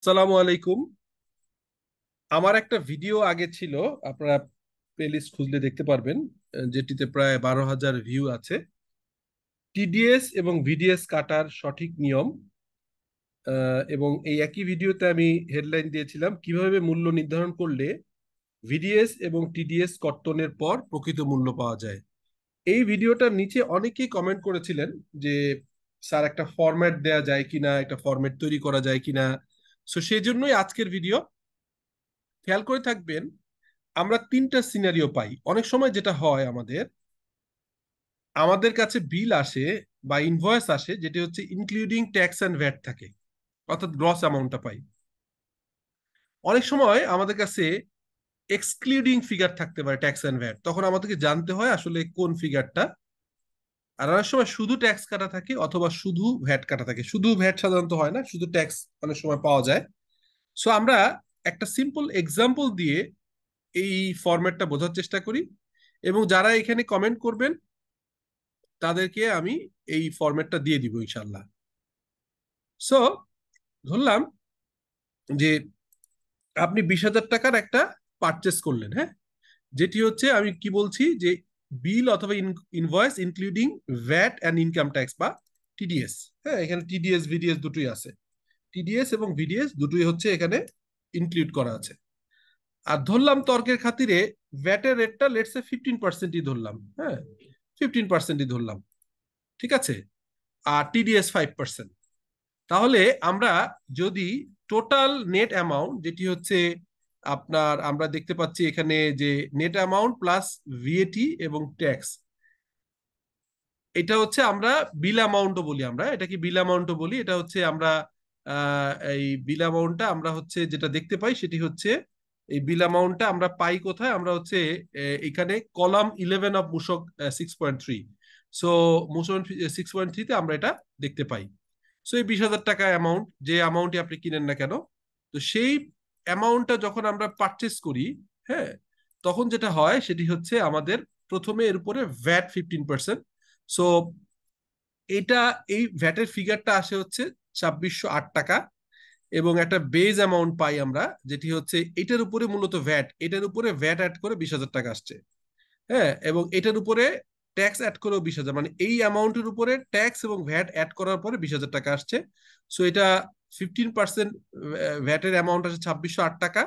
সালামু আলাইকুম। আমার একটা ভিডিও আগে ছিল, আপনারা প্লেলিস্ট খুঁজলে দেখতে পারবেন, যেটিতে প্রায় 12,000 ভিউ আছে। টিডিএস এবং ভিডিএস কাটার সঠিক নিয়ম। এবং এই একই ভিডিওতে আমি হেডলাইন দিয়েছিলাম কিভাবে মূল্য নির্ধারণ করলে ভিডিএস এবং টিডিএস কর্তনের পর প্রকৃত মূল্য পাওয়া যায়। এই ভিডিওটার নিচে অনেকেই কমেন্ট করেছিলেন যে স্যার একটা ফরম্যাট দেয়া যায় কিনা, একটা ফরম্যাট তৈরি করা যায় কিনা। সো সেই জন্যই আজকের ভিডিও। খেয়াল করে থাকবেন, আমরা তিনটা সিনারিও পাই। অনেক সময় যেটা হয়, আমাদের আমাদের কাছে বিল আসে বা ইনভয়েস আসে যেটি হচ্ছে ইনক্লুডিং ট্যাক্স অ্যান্ড ভ্যাট থাকে, অর্থাৎ গ্রস অ্যামাউন্টটা পাই। অনেক সময় আমাদের কাছে এক্সক্লুডিং ফিগার থাকতে পারে ট্যাক্স অ্যান্ড ভ্যাট, তখন আমাদেরকে জানতে হয় আসলে কোন ফিগারটা। আর অনেক সময় শুধু ট্যাক্স কাটা থাকে অথবা শুধু ভ্যাট কাটা থাকে। শুধু ভ্যাট সাধারণত হয় না, শুধু ট্যাক্স অনেক সময় পাওয়া যায়। সো আমরা একটা সিম্পল এক্সাম্পল দিয়ে এই ফরম্যাটটা বোঝার চেষ্টা করি, এবং যারা এখানে কমেন্ট করবেন তাদেরকে আমি এই ফরম্যাটটা দিয়ে দিব ইনশাল্লাহ। সো ধরলাম যে আপনি 20,000 টাকার একটা পারচেস করলেন, হ্যাঁ, যেটি হচ্ছে আমি কি বলছি যে বিল অথবা invoice including VAT and income tax বা টিডিএস। হ্যাঁ, এখানে টিডিএস ভিডিএস দুটোই আছে। টিডিএস এবং ভিডিএস দুটোই হচ্ছে এখানে ইনক্লুড করা আছে। আর ধরলাম তর্কের খাতিরে ভ্যাটের রেটটা লেটসে 15%ই ধরলাম, হ্যাঁ, 15%ই ধরলাম, ঠিক আছে। আর টিডিএস 5%। তাহলে আমরা যদি টোটাল নেট অ্যামাউন্ট, যেটি হচ্ছে আপনার, আমরা দেখতে পাচ্ছি এখানে যে নেট অ্যামাউন্ট প্লাস ভিএটি এবং ট্যাক্স, এটা হচ্ছে আমরা বিল অ্যামাউন্টও বলি। আমরা এটাকে বিল অ্যামাউন্টও বলি। এটা হচ্ছে আমরা এই বিল অ্যামাউন্টটা আমরা হচ্ছে যেটা দেখতে পাই সেটি হচ্ছে, এই বিল অ্যামাউন্টটা আমরা পাই কোথায়? আমরা হচ্ছে এখানে কলাম 11 অফ মূসক 6.3। সো মূসক 6.3-তে আমরা এটা দেখতে পাই। সো এই 20,000 টাকা অ্যামাউন্ট, যে অ্যামাউন্টে আপনি কিনেন না কেন, তো সেই অ্যামাউন্টটা যখন আমরা পারচেস করি, হ্যাঁ, তখন যেটা হয় সেটি হচ্ছে আমাদের প্রথমে এর উপরে ভ্যাট 15%। সো এটা, এই ভ্যাটের ফিগারটা আসে হচ্ছে 2,608 টাকা, এবং একটা বেজ অ্যামাউন্ট পাই আমরা, যেটি হচ্ছে এটার উপরে মূলত ভ্যাট, এটার উপরে ভ্যাট অ্যাড করে 20,000 টাকা আসছে। হ্যাঁ, এবং এটার উপরে ট্যাক্স অ্যাড করেও 20,000, মানে এই অ্যামাউন্টের উপরে ট্যাক্স এবং ভ্যাট অ্যাড করার পরে 20,000 টাকা আসছে। সো এটা 15% ভ্যাটের অ্যামাউন্ট আছে 2,608 টাকা।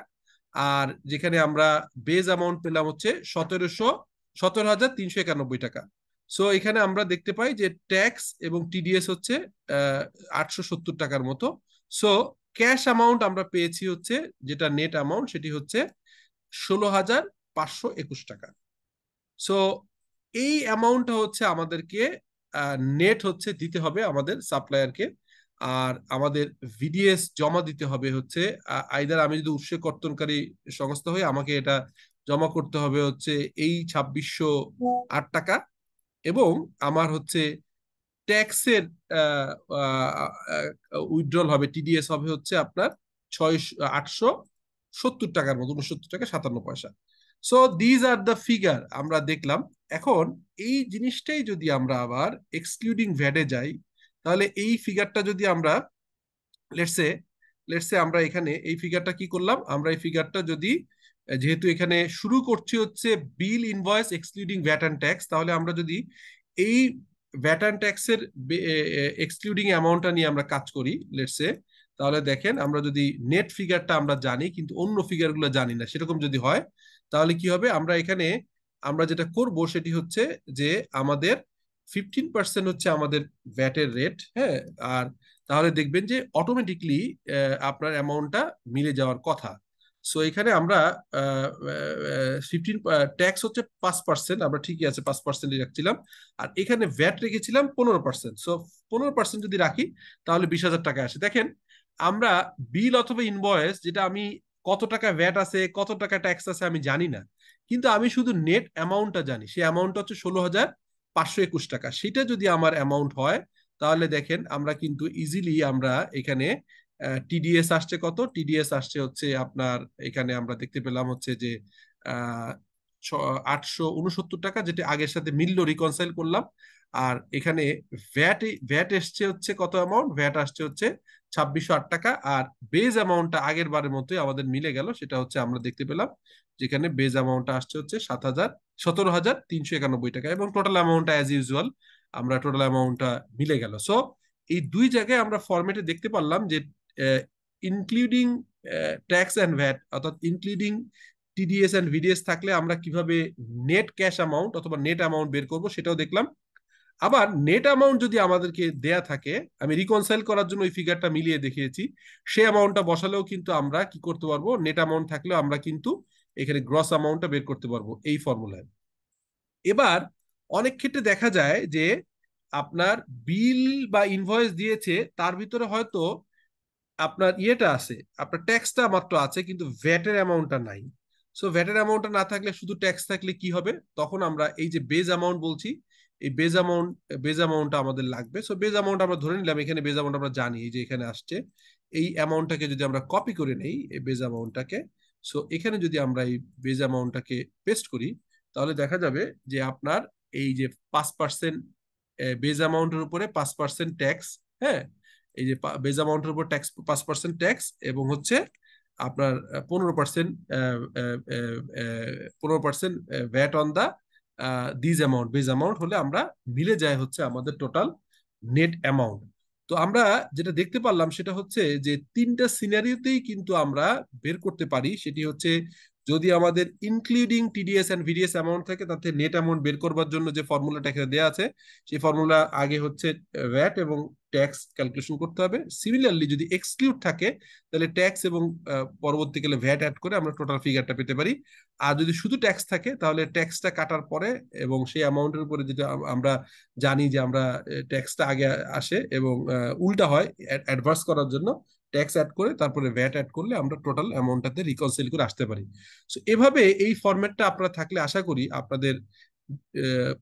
আর যেখানে আমরা বেজ অ্যামাউন্ট পেলাম হচ্ছে 17,391 টাকা। সো এখানে আমরা দেখতে পাই যে ট্যাক্স এবং টিডিএস হচ্ছে 870 টাকার মতো। সো ক্যাশ অ্যামাউন্ট আমরা পেয়েছি হচ্ছে, যেটা নেট অ্যামাউন্ট, সেটি হচ্ছে 16,521 টাকা। সো এই অ্যামাউন্টটা হচ্ছে আমাদেরকে নেট হচ্ছে দিতে হবে আমাদের সাপ্লায়ারকে। আর আমাদের ভিডিএস জমা দিতে হবে হচ্ছে, আইদার আমি যদি উৎসে কর্তনকারী সংস্থা হই, আমাকে এটা জমা করতে হবে হচ্ছে এই 2,608 টাকা। এবং আমার হচ্ছে ট্যাক্সের উইথড্রল হবে, টিডিএস হবে হচ্ছে আপনার 870 টাকার মতো, 69 টাকা 57 পয়সা। So these are the figure আমরা দেখলাম। এখন এই জিনিসটাই যদি আমরা আবার এক্সক্লুডিং ভ্যাটে যাই, তাহলে এই ফিগারটা যদি আমরা লেটসে লেটসে আমরা এখানে এই ফিগারটা কি করলাম, আমরা এই ফিগারটা যদি, যেহেতু এখানে শুরু করছি হচ্ছে bill invoice excluding VAT and tax, তাহলে আমরা যদি এই ভ্যাট অ্যান্ড ট্যাক্সের এক্সক্লুডিং অ্যামাউন্টটা নিয়ে আমরা কাজ করি লেটসে, তাহলে দেখেন আমরা যদি নেট ফিগারটা আমরা জানি কিন্তু অন্য ফিগারগুলো জানি না, সেরকম যদি হয় তাহলে কি হবে? আমরা এখানে আমরা যেটা করব সেটি হচ্ছে যে আমাদের 15% হচ্ছে আমাদের ভ্যাটের রেট, হ্যাঁ। আর তাহলে দেখবেন যে অটোমেটিকলি আপনার অ্যামাউন্টটা মিলে যাওয়ার কথা। সো এখানে আমরা ট্যাক্স হচ্ছে 5%, আমরা ঠিকই আছে 5%ই রাখছিলাম। আর এখানে ভ্যাট রেখেছিলাম 15%। সো 15% যদি রাখি তাহলে 20,000 টাকা আসে। দেখেন, আমরা বিল অথবা ইনভয়েস, যেটা আমি কত টাকা ভ্যাট আছে কত টাকা ট্যাক্স আছে আমি জানি না, কিন্তু আমি শুধু নেট অ্যামাউন্টটা জানি। সেই অ্যামাউন্টটা হচ্ছে 16,521 টাকা। সেটা যদি আমার অ্যামাউন্ট হয়, তাহলে দেখেন আমরা কিন্তু ইজিলি আমরা এখানে টিডিএস আসছে কত, টিডিএস আসছে হচ্ছে আপনার, এখানে আমরা দেখতে পেলাম হচ্ছে যে আহ 869 টাকা, যেটা আগের সাথে মিলল, রিকনসাইল করলাম। আর এখানে ভ্যাট ভ্যাট এসছে হচ্ছে কত অ্যামাউন্ট, ভ্যাট আসছে হচ্ছে 2608 টাকা। আর বেজ অ্যামাউন্টটা আগের বারের মতোই আমাদের মিলে গেল, সেটা হচ্ছে আমরা দেখতে পেলাম যেখানে বেজ অ্যামাউন্টটা আসছে হচ্ছে 17,391 টাকা, এবং টোটাল অ্যামাউন্টটা অ্যাজ ইউজুয়াল আমরা টোটাল অ্যামাউন্টটা মিলে গেল। সো এই দুই জায়গায় আমরা ফরম্যাটে দেখতে পারলাম যে ইনক্লুডিং ট্যাক্স অ্যান্ড ভ্যাট, অর্থাৎ ইনক্লুডিং টিডিএস অ্যান্ড ভিডিএস থাকলে আমরা কিভাবে নেট ক্যাশ অ্যামাউন্ট অথবা নেট অ্যামাউন্ট বের করব সেটাও দেখলাম। আবার নেট অ্যামাউন্ট যদি আমাদেরকে দেয়া থাকে, আমি রিকনসাইল করার জন্য ওই ফিগারটা মিলিয়ে দেখিয়েছি, সেই অ্যামাউন্টটা বসালেও কিন্তু আমরা কি করতে পারবো, নেট অ্যামাউন্ট থাকলেও আমরা কিন্তু এখানে গ্রস অ্যামাউন্টটা বের করতে পারবো এই ফর্মুলায়। এবার অনেক ক্ষেত্রে দেখা যায় যে আপনার বিল বা ইনভয়েস দিয়েছে, তার ভিতরে হয়তো আপনার ইয়েটা আছে, আপনার ট্যাক্সটা মাত্র আছে কিন্তু ভ্যাটের অ্যামাউন্টটা নাই। সো ভ্যাটের অ্যামাউন্টটা না থাকলে, শুধু ট্যাক্স থাকলে কি হবে, তখন আমরা এই যে বেজ অ্যামাউন্ট বলছি, এই বেজ অ্যামাউন্টটা আমাদের লাগবে। সো বেজ অ্যামাউন্ট আমরা ধরে নিলাম, এখানে বেজ অ্যামাউন্ট আমরা জানি এই যে এখানে আসছে, এই অ্যামাউন্টটাকে যদি আমরা কপি করে নেই এই বেজ অ্যামাউন্টটাকে, সো এখানে যদি আমরা এই বেজ অ্যামাউন্টটাকে পেস্ট করি, তাহলে দেখা যাবে যে আপনার এই যে 5% বেজ অ্যামাউন্টের উপরে 5% ট্যাক্স, হ্যাঁ, এই যে বেজ অ্যামাউন্টের উপর ট্যাক্স 5% ট্যাক্স, এবং হচ্ছে আপনার 15% 15% VAT on the this amount, base amount হলে আমরা মিলে যায় হচ্ছে আমাদের টোটাল নেট অ্যামাউন্ট। তো আমরা যেটা দেখতে পারলাম সেটা হচ্ছে যে তিনটা সিনারিওতেই কিন্তু আমরা বের করতে পারি। সেটি হচ্ছে, যদি আমাদের including TDS and VDS amount থাকে, তাতে নেট অ্যামাউন্ট বের করবার জন্য যে ফর্মুলাটা এখানে দেওয়া আছে, সেই ফর্মুলা আগে হচ্ছে ভ্যাট এবং ট্যাক্স ক্যালকুলেশন করতে হবে। সিমিলারলি যদি এক্সক্লুড থাকে, তাহলে ট্যাক্স এবং পরবর্তীকালে ভ্যাট অ্যাড করে আমরা টোটাল ফিগারটা পেতে পারি। আর যদি শুধু ট্যাক্স থাকে, তাহলে ট্যাক্সটা কাটার পরে এবং সেই অ্যামাউন্টের উপরে যেটা আমরা জানি যে আমরা ট্যাক্সটা আগে আসে এবং উল্টা হয়, অ্যাডভার্স করার জন্য ট্যাক্স অ্যাড করে তারপরে ভ্যাট অ্যাড করলে আমরা টোটাল অ্যামাউন্টটাতে রিকনসিল করে আসতে পারি। সো এভাবে এই ফরম্যাটটা আপনারা থাকলে আশা করি আপনাদের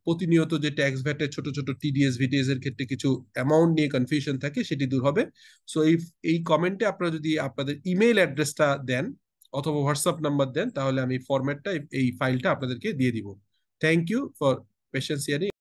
প্রতিনিয়ত যে ট্যাক্স ভ্যাটের ছোট ছোট টিডিএস ভিটিএস এর ক্ষেত্রে কিছু অ্যামাউন্ট নিয়ে কনফিউশন থাকে, সেটি দূর হবে। সো এই এই কমেন্টে আপনারা যদি আপনাদের ইমেইল অ্যাড্রেসটা দেন অথবা হোয়াটসঅ্যাপ নাম্বার দেন, তাহলে আমি ফরম্যাটটা এই ফাইলটা আপনাদেরকে দিয়ে দিব। Thank you for patience hearing.